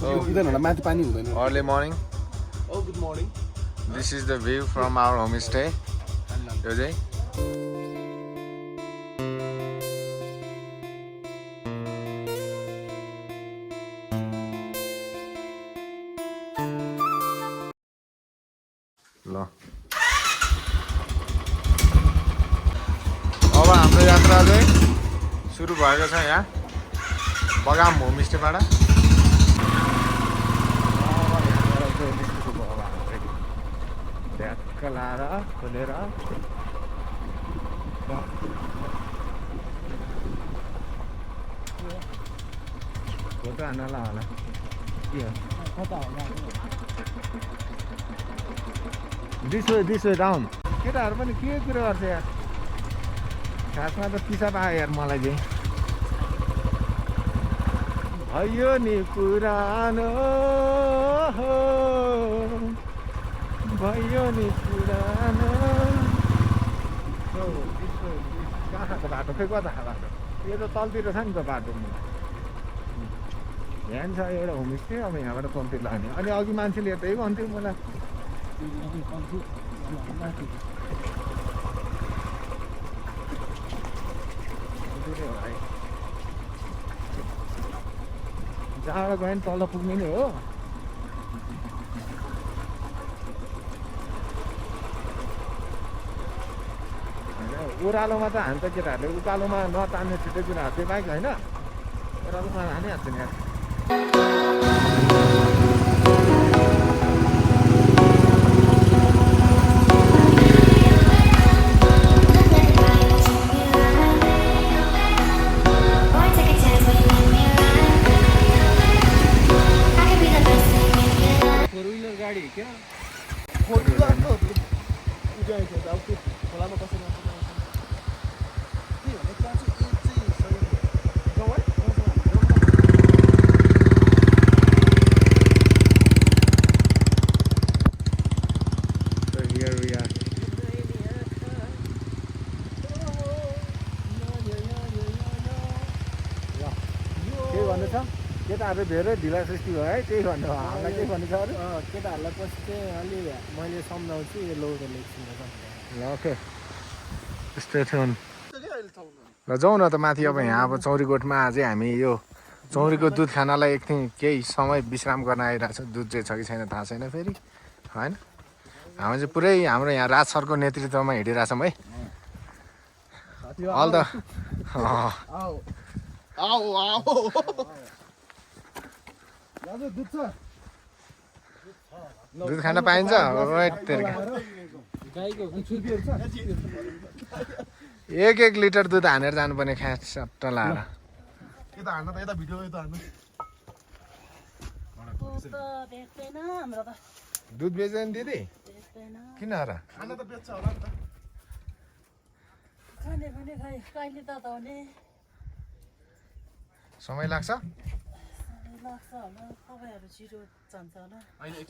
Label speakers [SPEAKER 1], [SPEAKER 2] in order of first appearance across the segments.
[SPEAKER 1] Early morning.
[SPEAKER 2] Oh, good morning.
[SPEAKER 1] This is the view from our homestay. यो चाहिँ ल अब हाम्रो यात्रा चाहिँ सुरु भएको छ यहाँ बगाम होमस्टेबाट ढ्याक्क लाएर खोलेर फोटो हान्नला होला के हो दिस वे डाउन केटाहरू पनि के कुरो गर्छ यार खासमा त पिसाब आयो यार मलाई चाहिँ भयो नि पुरानो भयो नि पुरानो कहाँ खाएको बाटो खै कता खाएको बाटो यो त तलतिर छ नि त बाटो ध्यान छ एउटा होमस्टे अब यहाँबाट तलतिर लाने अनि अघि मान्छेले यतै भन्थ्यो मलाई जहाँबाट गयो नि तल पुग्ने नै हो ओह्रालोमा त हामी त केटाहरूले उकालोमा नतान्ने छिटो कुराहरू चाहिँ बाइक होइन ओह्रालोमा हानिहाल्छ नि यार
[SPEAKER 3] गाडी क्या खोलामा कसरी
[SPEAKER 1] केटाहरू धेरै ढिला सृष्टि भयो है त्यही भन्नु हामीलाई केही भन्नु छ अरू
[SPEAKER 3] केटाहरूलाई पछि चाहिँ अलि मैले सम्झाउँछु यो लोड लेख्छु
[SPEAKER 1] ल ओके त्यस्तै थियो ल जाउँ न त माथि अब यहाँ अब चौरीकोटमा चाहिँ हामी यो चौरीको दुध खानालाई एकछिन केही समय विश्राम गर्न आइरहेको छ दुध चाहिँ छ कि छैन थाहा छैन फेरि होइन हामी चाहिँ पुरै हाम्रो यहाँ राज सरको नेतृत्वमा हिँडिरहेछौँ है अल द दुध खान पाइन्छ एक लिटर दुध हानेर जानुपर्ने ख्यास सट्ट लाएर दुध बेच्दैन दिदी किन र समय लाग्छ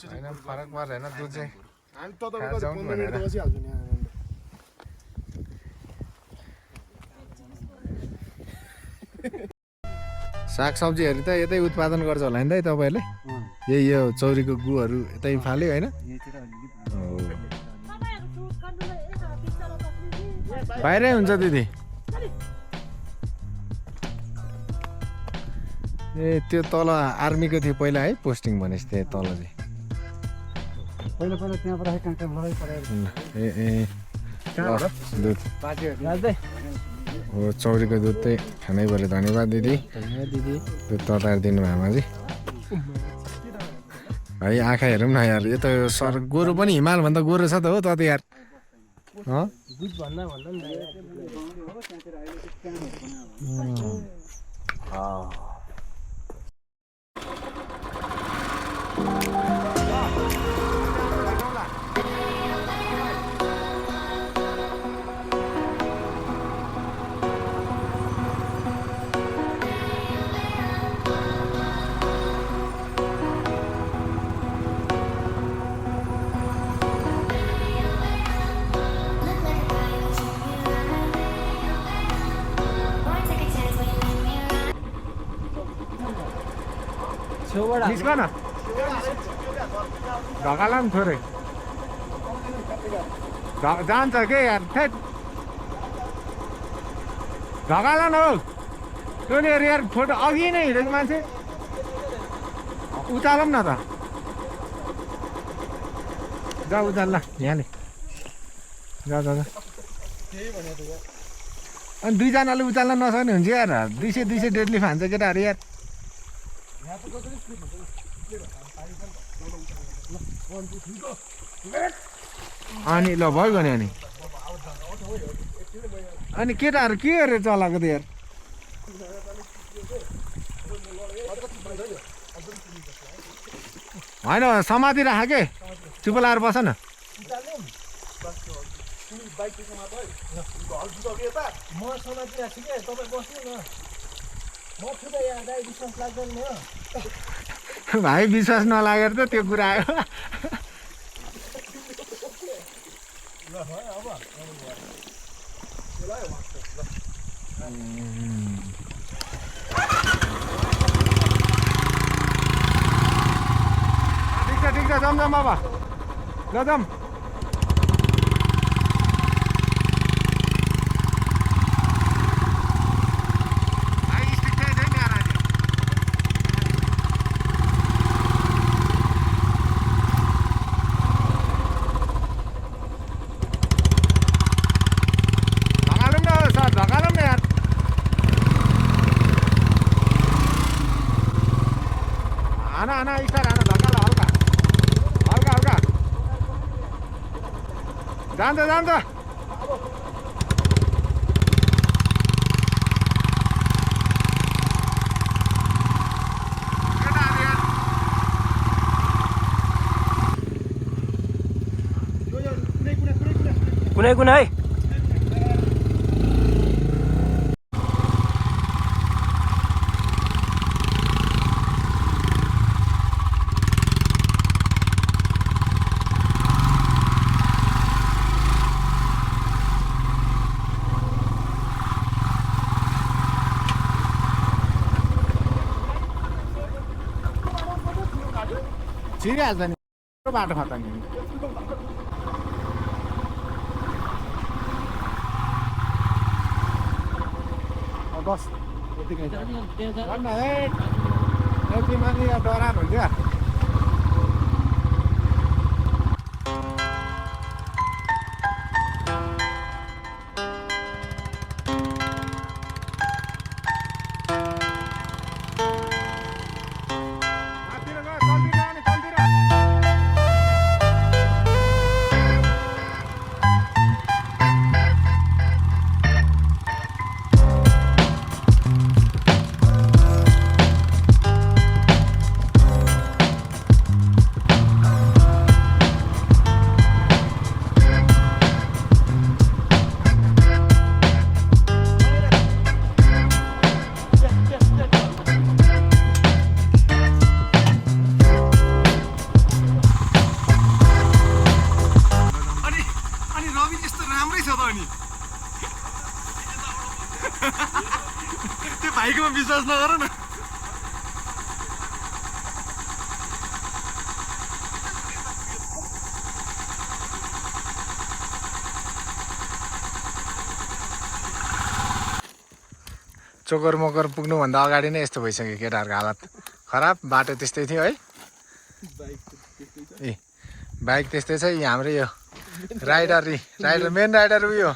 [SPEAKER 1] होइन फरक पर्दैन दुध चाहिँ सागसब्जीहरू त यतै उत्पादन गर्छ होला नि त तपाईँहरूले यही यो चौरीको गुहरू यतै फाल्यो होइन बाहिरै हुन्छ दिदी ए त्यो तल आर्मीको थियो पहिला है पोस्टिङ भनेपछि त्यही तल चाहिँ दुध हो चौरीको दुध चाहिँ खानै पऱ्यो धन्यवाद दिदी दुध तताएर दिनुभयो आमा चाहिँ भाइ आँखा हेरौँ न यार यो त सर गोरु पनि हिमालभन्दा गोरु छ त हो त यार
[SPEAKER 3] त्योबाट
[SPEAKER 1] निस्क न ढकाला नि थोरै जान्छ के यार थेट ढकाला न हौ त्यो नि यार फोटो अघि नै हिँडेको मान्छे उचालौँ न त जा उचाल ल यहाँले जा जा जा अनि दुईजनाले उचाल्न नसक्ने हुन्छ यार 200 डेडली फान्छ केटाहरू यार अनि ल भयो नि अनि केटाहरू के गरेर चलाएको त यार होइन समाति राख के चुप लाएर बस न
[SPEAKER 3] म समातिरहेको छु क्या तपाईँ बस्नु न म छु त यहाँ दाइ विश्वास लाग्दैन नि
[SPEAKER 1] भाइ विश्वास नलागेर त त्यो कुरा आयो ठिक छ जाऊँ जाऊँ अब ल जाऊँ आना स्टार आना धक्का हल्का हल्का हल्का जान्छ जान्छ
[SPEAKER 3] कुनै कुनै
[SPEAKER 1] छिरिहाल्छ नि बाटो खत्ता नि बस यतिकै झन् है यति माथि डरान हुन्छ त्यो भाइकोमा विश्वास नगर न चोकर मकर पुग्नुभन्दा अगाडि नै यस्तो भइसक्यो केटाहरूको हालत खराब बाटो त्यस्तै थियो है ए बाइक त्यस्तै छ हाम्रो यो राइडर मेन राइडर उयो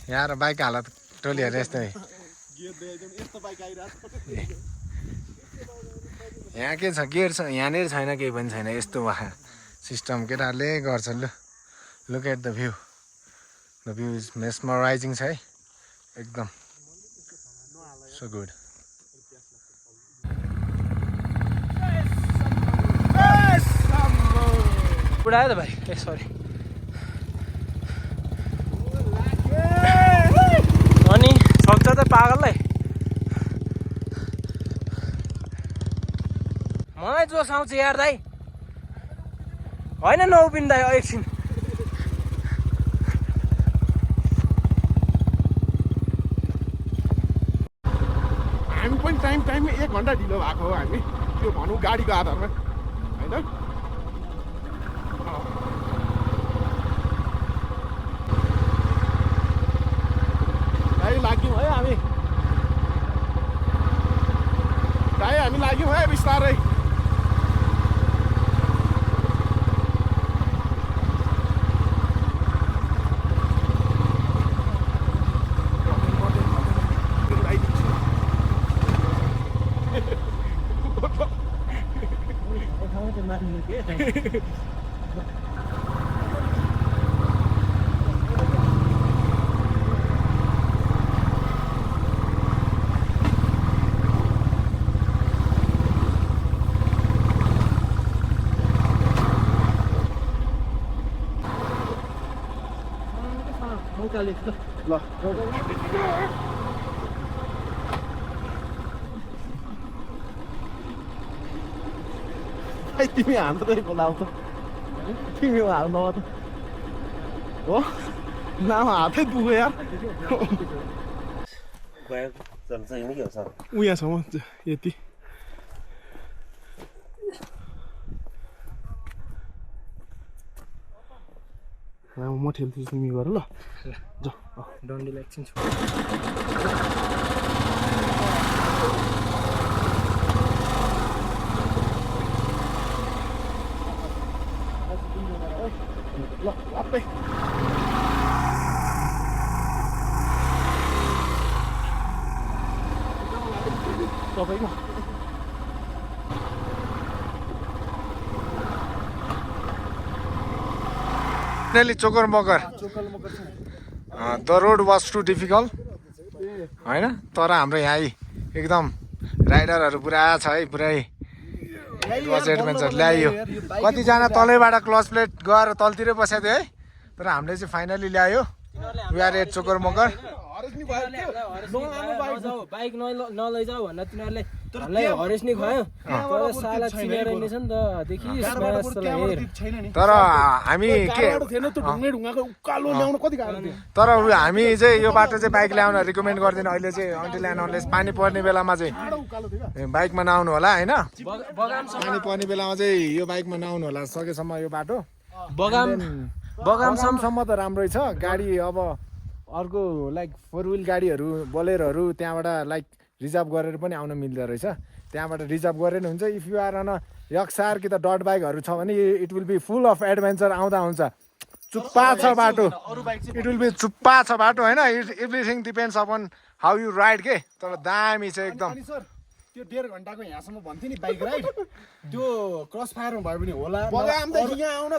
[SPEAKER 1] यहाँ र बाइक हालत टोलीहरू यस्तै यहाँ के छ गियर छ यहाँनिर छैन केही पनि छैन यस्तो वाह सिस्टम केटाहरूले गर्छ look at the view is mesmerizing छ है एकदम सो गुड
[SPEAKER 3] उडायो त भाइ ए सरी अनि सक्छ त पागललाई मलाई जोस आउँछ यार दाइ होइन नउपिन दाइ एकछिन
[SPEAKER 1] हामी पनि टाइममा 1 घन्टा ढिलो भएको हो हामी त्यो भनौँ गाडीको आधारमा होइन भाइ लाग्यौँ है हामी लाग्यौँ है बिस्तारै ल तिमी हाम्रै बोलाउँछ तिमी हाल्नु त हो नाम हातै पुग्यो यार ऊ यहाँसम्म यति म ठेल्छु तिमी गर ल जाऊ
[SPEAKER 3] डन्डीलाई एकछिन
[SPEAKER 1] ल वापै तपाईँको चोकर मकर the road was too difficult होइन तर हाम्रो यहाँ एकदम राइडरहरू पुरा छ है पुरै वाज एडभेन्चर ल्यायो कतिजना तलैबाट क्लच प्लेट गएर तलतिरै बसेको थियो है तर हामीले चाहिँ फाइनली ल्यायो वी आर एट चोकर मकर
[SPEAKER 3] बाइक नलैजाऊ भनेर तिनीहरूले हरेस नि खुवायो साला चिनेर रहेछ नि त देखिस्
[SPEAKER 1] तर हामी के तर हामी चाहिँ यो बाटो चाहिँ बाइक ल्याउन रिकमेन्ड गर्दैन अहिले चाहिँ अन्टिल एन्ड अनलेस पानी पर्ने बेलामा चाहिँ बाइकमा नआउनु होला होइन पानी पर्ने बेलामा चाहिँ यो बाइकमा नआउनु होला सकेसम्म यो बाटो बगामसम्म त राम्रै छ गाडी अब अर्को लाइक 4 व्हिल गाडीहरू बोलेरोहरू त्यहाँबाट लाइक रिजर्भ गरेर पनि आउन मिल्दो रहेछ त्यहाँबाट रिजर्भ गरेर हुन्छ इफ यु आर अन यक्सार कि त डट बाइकहरू छ भने it will be full of adventure आउँदा हुन्छ चुप्पा छ बाटो इट विल बी चुप्पा छ बाटो होइन everything depends upon how you ride के तर दामी छ एकदम
[SPEAKER 2] त्यो 1.5 घण्टाको यहाँसम्म भन्थ्यो नि बाइक राइड त्यो क्रस फायरमा भयो भने होला बगामदेखि यहाँ आउन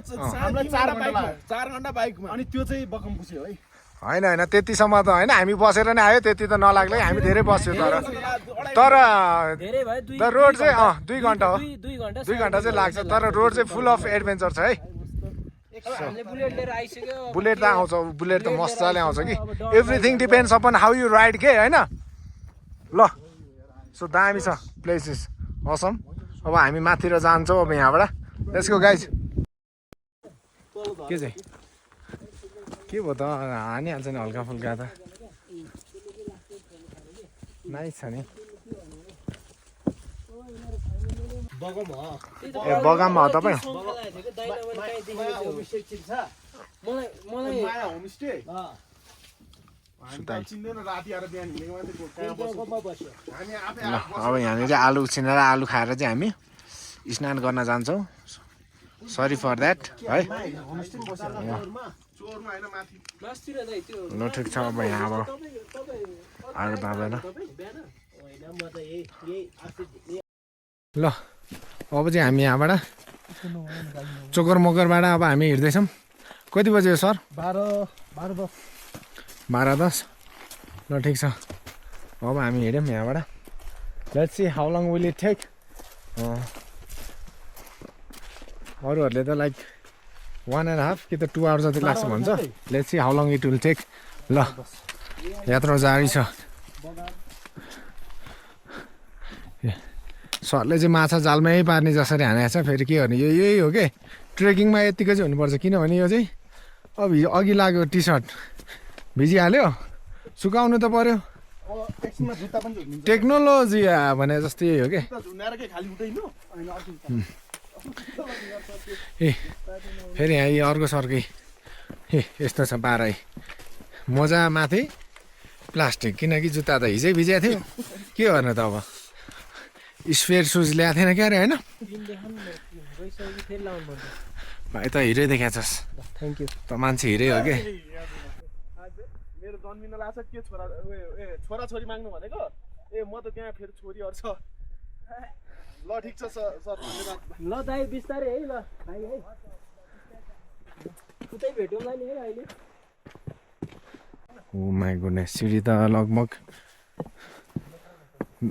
[SPEAKER 2] 4 घण्टा बाइकमा अनि त्यो चाहिँ बकमपुसी हो है
[SPEAKER 1] होइन त्यतिसम्म त होइन हामी बसेर नै आयो त्यति त नलाग्लै हामी धेरै बस्यो तर रोड चाहिँ 2 घन्टा हो 2 घन्टा चाहिँ लाग्छ तर रोड चाहिँ फुल अफ एडभेन्चर छ है बुलेट त आउँछ बुलेट त मजाले आउँछ कि everything depends upon how you ride के होइन ल सो दामी छ प्लेसेस असम अब हामी माथिर जान्छौँ अब यहाँबाट लेट्स गो गाइज के चाहिँ के भयो त हानिहाल्छ नि हल्का फुल्का त नाइस छ नि ए बगाममा हो तपाईँ अब यहाँनिर आलु उसिनेर आलु खाएर चाहिँ हामी स्नान गर्न जान्छौँ सरी फर द्याट है ल ठिक छ अब यहाँ अब आलु पाँदैन ल अब चाहिँ हामी यहाँबाट चोकर मकरबाट अब हामी हिँड्दैछौँ कति बजे हो सर 12:10 ल ठिक छ अब हामी हिँड्यौँ यहाँबाट let's see how long will it take अरूहरूले त लाइक 1.5 कि त 2 आवर जति लाग्छ भन्छ let's see how long it will take ल यात्रा जारी छ सरले चाहिँ माछा जालमै पार्ने जसरी हानेको छ फेरि के गर्ने यही हो कि ट्रेकिङमा यत्तिको चाहिँ हुनुपर्छ किनभने यो चाहिँ अब अघि लाग्यो टी सर्ट भिजिहाल्यो सुकाउनु त पर्यो
[SPEAKER 2] एकछिनमा जुत्ता पनि झुन्डिन्छ
[SPEAKER 1] टेक्नोलोजी भने जस्तै हो के
[SPEAKER 2] जुत्ता झुन्डाएर के खाली उठैन होइन अर्को
[SPEAKER 1] ए फेरि यहाँ यो अर्को सर्कै ए यस्तो छ पारै मोजा माथि प्लास्टिक किनकि जुत्ता त हिजै भिजेको थियो के गर्नु त अब स्पेयर सुज ल्याएको थिएन क्या अरे होइन भाइ त हिरै देखाएछस्
[SPEAKER 3] थ्याङ्क यू
[SPEAKER 1] त मान्छे हिरै हो के
[SPEAKER 2] मेरो जन्मिन लाग्छ के छोरा छोरा छोरी माग्नु भनेको ए म त त्यहाँ फेरि छोरीहरू छ ल ठिक छ सर धन्यवाद
[SPEAKER 3] ल दाइ बिस्तारै है ल भाइ है उतै भेटौँला नि है अहिले
[SPEAKER 1] ओ माई गुडनेस सिडी त लगभग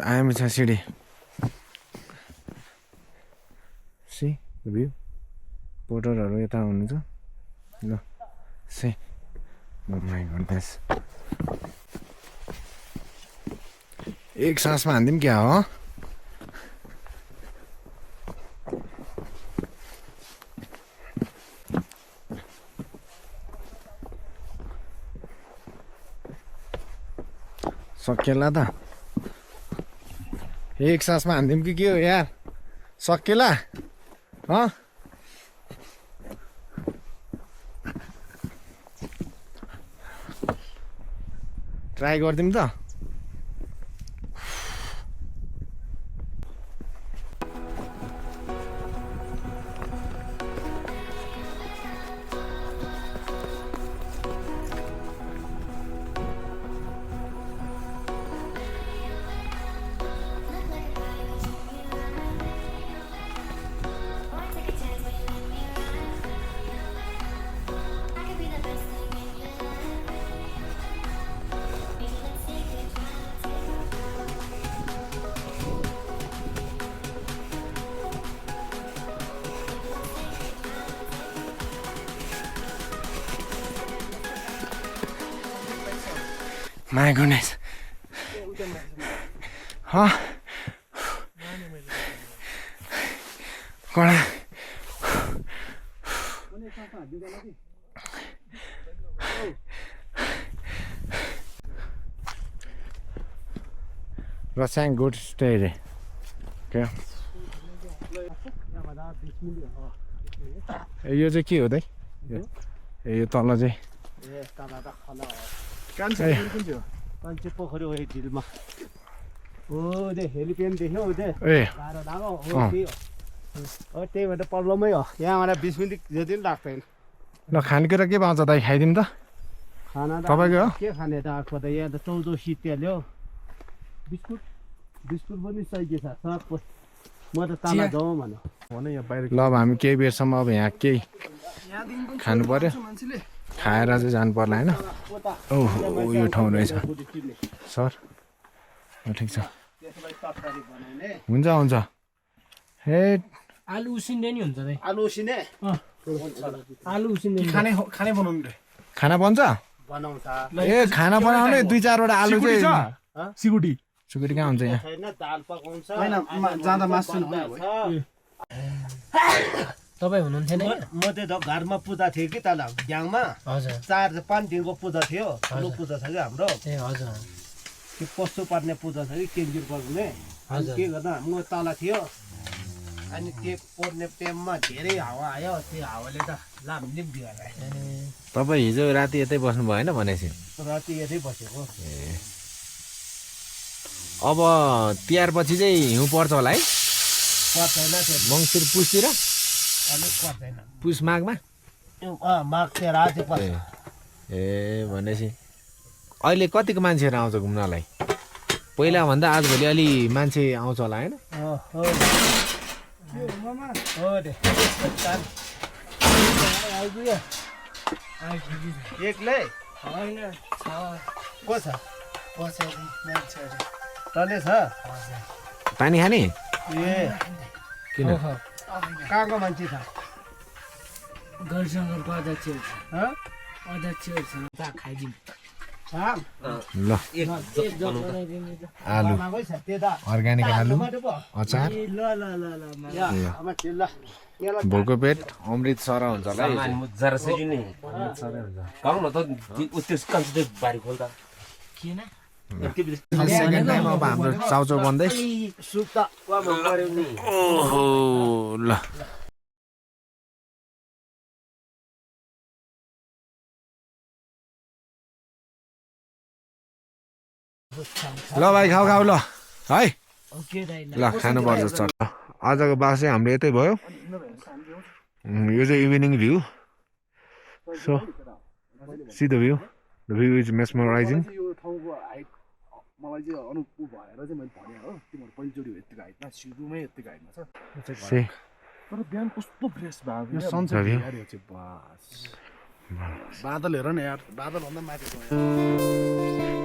[SPEAKER 1] आएमै छ सिडी सी भ्यू पोटरहरू यता हुनुहुन्छ ल से ओ माई गुडनेस एक सासमा हान्दिउँ क्या हो सकेला त एक सासमा हान्दिउँ कि के हो यार सकेला ट्राई गरिदिउँ त My goodness. Huh? Kona. Rasang good stay there. Okay. यो चाहिँ के हो दाइ यो तल चाहिँ
[SPEAKER 4] मान्छे पोखरी हो झिलमा हो दे हेलिप्याड देख्यो दे टाढो लाग्यो हो त्यही भएर प्रब्लमै हो यहाँ मलाई 20 मिनट जति पनि लाग्दैन
[SPEAKER 1] ल खानेकुरा के पाउँछ दाइ खाइदिउँ त
[SPEAKER 4] खाना त
[SPEAKER 1] तपाईँको हो
[SPEAKER 4] के खाने त आएको त यहाँ त 14 सित्याल्यो बिस्कुट पनि चाहियो सब म त ताला जाउँ भन्यो
[SPEAKER 1] ल अब हामी केही बेरसम्म अब यहाँ केही खानु पर्यो खाएर चाहिँ जानु पर्ला होइन ओहो यो ठाउँ रहेछ सर ठिक छ हुन्छ हुन्छ हे
[SPEAKER 3] आलु उसिन्दै नि हुन्छ दाइ
[SPEAKER 4] आलु उसिने
[SPEAKER 3] आलु उसिन्दै
[SPEAKER 2] खाने बनाउनु रे
[SPEAKER 1] खाना बन्छ
[SPEAKER 4] बनाउँछ
[SPEAKER 1] ए खाना बनाउने 2-4 वटा आलु चाहिँ
[SPEAKER 2] सिकुटी
[SPEAKER 1] सुकुटी कहाँ हुन्छ यहाँ
[SPEAKER 4] छैन दाल पकाउँछ
[SPEAKER 2] हैन जाँदा मासु
[SPEAKER 3] तपाईँ हुनुहुन्थेन
[SPEAKER 4] म त घरमा पूजा थियो कि तल ग्याङमा
[SPEAKER 3] हजुर
[SPEAKER 4] 4-5 दिनको पूजा थियो ठुलो पूजा छ कि हाम्रो
[SPEAKER 3] ए हजुर
[SPEAKER 4] त्यो पशु पर्ने पूजा छ कि केन्जुर पर्ने के गर्दा म तल थियो अनि त्यो पर्ने टाइममा धेरै हावा आयो त्यो हावाले त लामलिम बिगारे
[SPEAKER 1] तपाईँ हिजो राति यतै बस्नु भएन भनेपछि
[SPEAKER 4] राति यतै बसेको
[SPEAKER 1] अब तिहार पछि चाहिँ हिउँ पर्छ होला है
[SPEAKER 4] पर्दैन त्यो
[SPEAKER 1] मङ्सिर पुसतिर
[SPEAKER 4] अलिक पर्दैन
[SPEAKER 1] पुस माघमा
[SPEAKER 4] माघ चाहिँ राति पर्छ
[SPEAKER 1] ए भनेपछि अहिले कतिको मान्छेहरू आउँछ घुम्नलाई पहिला भन्दा आजभोलि अलि मान्छे आउँछ होला होइन
[SPEAKER 4] एक्लै
[SPEAKER 3] होइन
[SPEAKER 4] को छ तले छ
[SPEAKER 1] पानी खाने
[SPEAKER 4] ए
[SPEAKER 1] किन
[SPEAKER 4] कहाँको मान्छे छ
[SPEAKER 3] गरसँगको अध्यक्ष छ खाइदिउँ
[SPEAKER 1] ल आलु अर्ग्यानिक आलु अचार भोको पेट अमृत सर हुन्छ होला सेकेन्ड टाइम अब हाम्रो चाउचाउ बन्दै
[SPEAKER 3] सुप त वा मन पर्यो नि
[SPEAKER 1] ओहो ल ल भाइ खाऊ खाऊ ल है
[SPEAKER 3] ओके दाइ
[SPEAKER 1] ल खानुपर्छ चट्ट आजको बास चाहिँ हाम्रो यतै भयो यो चाहिँ evening view so see the view is mesmerizing
[SPEAKER 2] यो ठाउँको हाइट मलाई चाहिँ अनुकूल भएर चाहिँ मैले भने हो तिमीहरू पहिलोचोटि यतिको हाइटमा सुरुमै यतिको हाइटमा छ
[SPEAKER 1] से
[SPEAKER 2] तर बिहान कस्तो फ्रेस भएको यो
[SPEAKER 1] भ्यू।
[SPEAKER 2] सनसेट यार यो चाहिँ बास बादल हेर न यार बादल भन्दा माथि छ यहाँ।